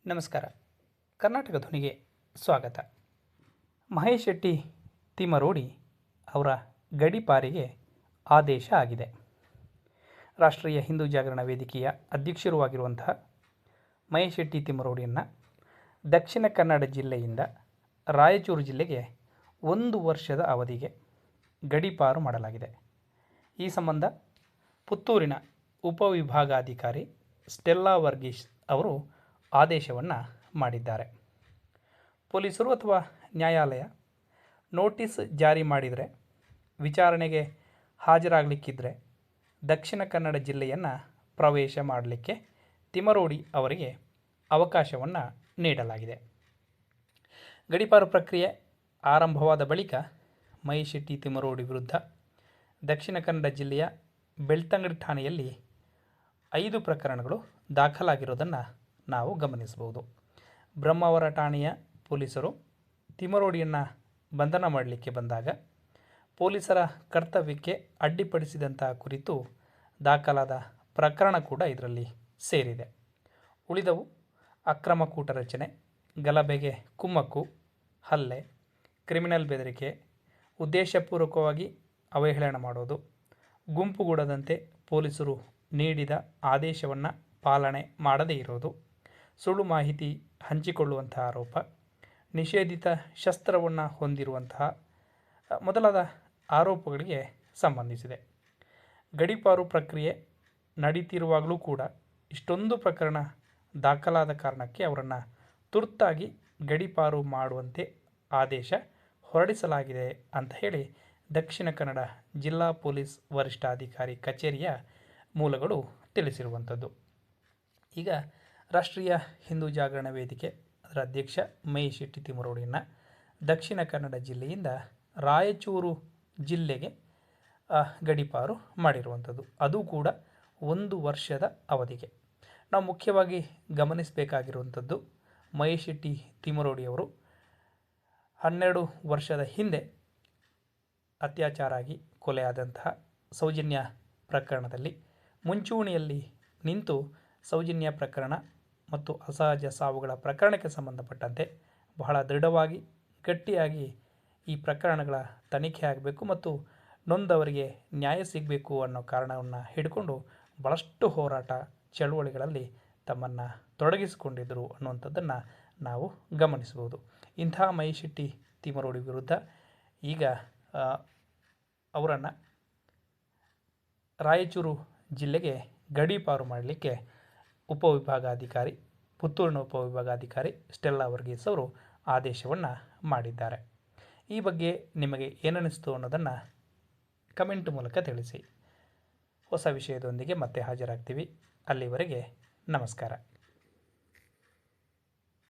ನಮಸ್ಕಾರ. ಕರ್ನಾಟಕ ಧ್ವನಿಗೆ ಸ್ವಾಗತ. ಮಹೇಶ್ ಶೆಟ್ಟಿ ತಿಮರೋಡಿ ಅವರ ಗಡೀಪಾರಿಗೆ ಆದೇಶ ಆಗಿದೆ. ರಾಷ್ಟ್ರೀಯ ಹಿಂದೂ ಜಾಗರಣ ವೇದಿಕೆಯ ಅಧ್ಯಕ್ಷರೂ ಆಗಿರುವಂತಹ ಮಹೇಶ್ ಶೆಟ್ಟಿ ತಿಮರೋಡಿಯನ್ನು ದಕ್ಷಿಣ ಕನ್ನಡ ಜಿಲ್ಲೆಯಿಂದ ರಾಯಚೂರು ಜಿಲ್ಲೆಗೆ 1 ವರ್ಷದ ಅವಧಿಗೆ ಗಡೀಪಾರು ಮಾಡಲಾಗಿದೆ. ಈ ಸಂಬಂಧ ಪುತ್ತೂರಿನ ಉಪವಿಭಾಗಾಧಿಕಾರಿ ಸ್ಟೆಲ್ಲಾ ವರ್ಗೀಸ್ ಅವರು ಆದೇಶವನ್ನು ಮಾಡಿದ್ದಾರೆ. ಪೊಲೀಸರು ಅಥವಾ ನ್ಯಾಯಾಲಯ ನೋಟಿಸ್ ಜಾರಿ ಮಾಡಿದರೆ, ವಿಚಾರಣೆಗೆ ಹಾಜರಾಗಲಿಕ್ಕಿದ್ರೆ ದಕ್ಷಿಣ ಕನ್ನಡ ಜಿಲ್ಲೆಯನ್ನು ಪ್ರವೇಶ ಮಾಡಲಿಕ್ಕೆ ತಿಮರೋಡಿ ಅವರಿಗೆ ಅವಕಾಶವನ್ನು ನೀಡಲಾಗಿದೆ. ಗಡೀಪಾರು ಪ್ರಕ್ರಿಯೆ ಆರಂಭವಾದ ಬಳಿಕ ಮಹೇಶ್ ಶೆಟ್ಟಿ ತಿಮರೋಡಿ ವಿರುದ್ಧ ದಕ್ಷಿಣ ಕನ್ನಡ ಜಿಲ್ಲೆಯ ಬೆಳ್ತಂಗಡಿ ಠಾಣೆಯಲ್ಲಿ 5 ಪ್ರಕರಣಗಳು ದಾಖಲಾಗಿರೋದನ್ನು ನಾವು ಗಮನಿಸಬಹುದು. ಬ್ರಹ್ಮಾವರ ಠಾಣೆಯ ಪೊಲೀಸರು ತಿಮರೋಡಿಯನ್ನು ಬಂಧನ ಮಾಡಲಿಕ್ಕೆ ಬಂದಾಗ ಪೊಲೀಸರ ಕರ್ತವ್ಯಕ್ಕೆ ಅಡ್ಡಿಪಡಿಸಿದಂಥ ಕುರಿತು ದಾಖಲಾದ ಪ್ರಕರಣ ಕೂಡ ಇದರಲ್ಲಿ ಸೇರಿದೆ. ಉಳಿದವು ಅಕ್ರಮ ಕೂಟ ರಚನೆ, ಗಲಭೆಗೆ ಕುಮ್ಮಕ್ಕು, ಹಲ್ಲೆ, ಕ್ರಿಮಿನಲ್ ಬೆದರಿಕೆ, ಉದ್ದೇಶಪೂರ್ವಕವಾಗಿ ಅವಹೇಳನ ಮಾಡೋದು, ಗುಂಪುಗೂಡದಂತೆ ಪೊಲೀಸರು ನೀಡಿದ ಆದೇಶವನ್ನು ಪಾಲನೆ ಮಾಡದೇ ಇರೋದು, ಸುಳ್ಳು ಮಾಹಿತಿ ಹಂಚಿಕೊಳ್ಳುವಂತಹ ಆರೋಪ, ನಿಷೇಧಿತ ಶಸ್ತ್ರವನ್ನು ಹೊಂದಿರುವಂತಹ ಮೊದಲಾದ ಆರೋಪಗಳಿಗೆ ಸಂಬಂಧಿಸಿದೆ. ಗಡೀಪಾರು ಪ್ರಕ್ರಿಯೆ ನಡೀತಿರುವಾಗಲೂ ಕೂಡ ಇಷ್ಟೊಂದು ಪ್ರಕರಣ ದಾಖಲಾದ ಕಾರಣಕ್ಕೆ ಅವರನ್ನು ತುರ್ತಾಗಿ ಗಡೀಪಾರು ಮಾಡುವಂತೆ ಆದೇಶ ಹೊರಡಿಸಲಾಗಿದೆ ಅಂತ ಹೇಳಿ ದಕ್ಷಿಣ ಕನ್ನಡ ಜಿಲ್ಲಾ ಪೊಲೀಸ್ ವರಿಷ್ಠಾಧಿಕಾರಿ ಕಚೇರಿಯ ಮೂಲಗಳು ತಿಳಿಸಿರುವಂಥದ್ದು. ಈಗ ರಾಷ್ಟ್ರೀಯ ಹಿಂದೂ ಜಾಗರಣ ವೇದಿಕೆ ಅದರ ಅಧ್ಯಕ್ಷ ಮಹೇಶ್ ಶೆಟ್ಟಿ ತಿಮರೋಡಿಯನ್ನು ದಕ್ಷಿಣ ಕನ್ನಡ ಜಿಲ್ಲೆಯಿಂದ ರಾಯಚೂರು ಜಿಲ್ಲೆಗೆ ಗಡೀಪಾರು ಮಾಡಿರುವಂಥದ್ದು, ಅದು ಕೂಡ 1 ವರ್ಷದ ಅವಧಿಗೆ. ನಾವು ಮುಖ್ಯವಾಗಿ ಗಮನಿಸಬೇಕಾಗಿರುವಂಥದ್ದು, ಮಹೇಶ್ ಶೆಟ್ಟಿ ತಿಮರೋಡಿಯವರು 12 ವರ್ಷದ ಹಿಂದೆ ಅತ್ಯಾಚಾರ ಆಗಿ ಕೊಲೆಯಾದಂತಹ ಸೌಜನ್ಯ ಪ್ರಕರಣದಲ್ಲಿ ಮುಂಚೂಣಿಯಲ್ಲಿ ನಿಂತು ಸೌಜನ್ಯ ಪ್ರಕರಣ ಮತ್ತು ಅಸಹಜ ಸಾವುಗಳ ಪ್ರಕರಣಕ್ಕೆ ಸಂಬಂಧಪಟ್ಟಂತೆ ಬಹಳ ದೃಢವಾಗಿ ಗಟ್ಟಿಯಾಗಿ ಈ ಪ್ರಕರಣಗಳ ತನಿಖೆ ಆಗಬೇಕು ಮತ್ತು ನೊಂದವರಿಗೆ ನ್ಯಾಯ ಸಿಗಬೇಕು ಅನ್ನೋ ಕಾರಣವನ್ನು ಹಿಡ್ಕೊಂಡು ಭಾಳಷ್ಟು ಹೋರಾಟ ಚಳುವಳಿಗಳಲ್ಲಿ ತಮ್ಮನ್ನು ತೊಡಗಿಸಿಕೊಂಡಿದ್ದರು ಅನ್ನುವಂಥದ್ದನ್ನು ನಾವು ಗಮನಿಸಬಹುದು. ಇಂಥ ಮಹೇಶ್ ಶೆಟ್ಟಿ ತಿಮರೋಡಿ ವಿರುದ್ಧ ಈಗ ಅವರನ್ನು ರಾಯಚೂರು ಜಿಲ್ಲೆಗೆ ಗಡೀಪಾರು ಮಾಡಲಿಕ್ಕೆ ಉಪವಿಭಾಗಾಧಿಕಾರಿ ಪುತ್ತೂರಿನ ಉಪವಿಭಾಗಾಧಿಕಾರಿ ಸ್ಟೆಲ್ಲಾ ವರ್ಗೀಸ್ ಅವರು ಆದೇಶವನ್ನು ಮಾಡಿದ್ದಾರೆ. ಈ ಬಗ್ಗೆ ನಿಮಗೆ ಏನನ್ನಿಸ್ತು ಅನ್ನೋದನ್ನು ಕಮೆಂಟ್ ಮೂಲಕ ತಿಳಿಸಿ. ಹೊಸ ವಿಷಯದೊಂದಿಗೆ ಮತ್ತೆ ಹಾಜರಾಗ್ತೀವಿ. ಅಲ್ಲಿವರೆಗೆ ನಮಸ್ಕಾರ.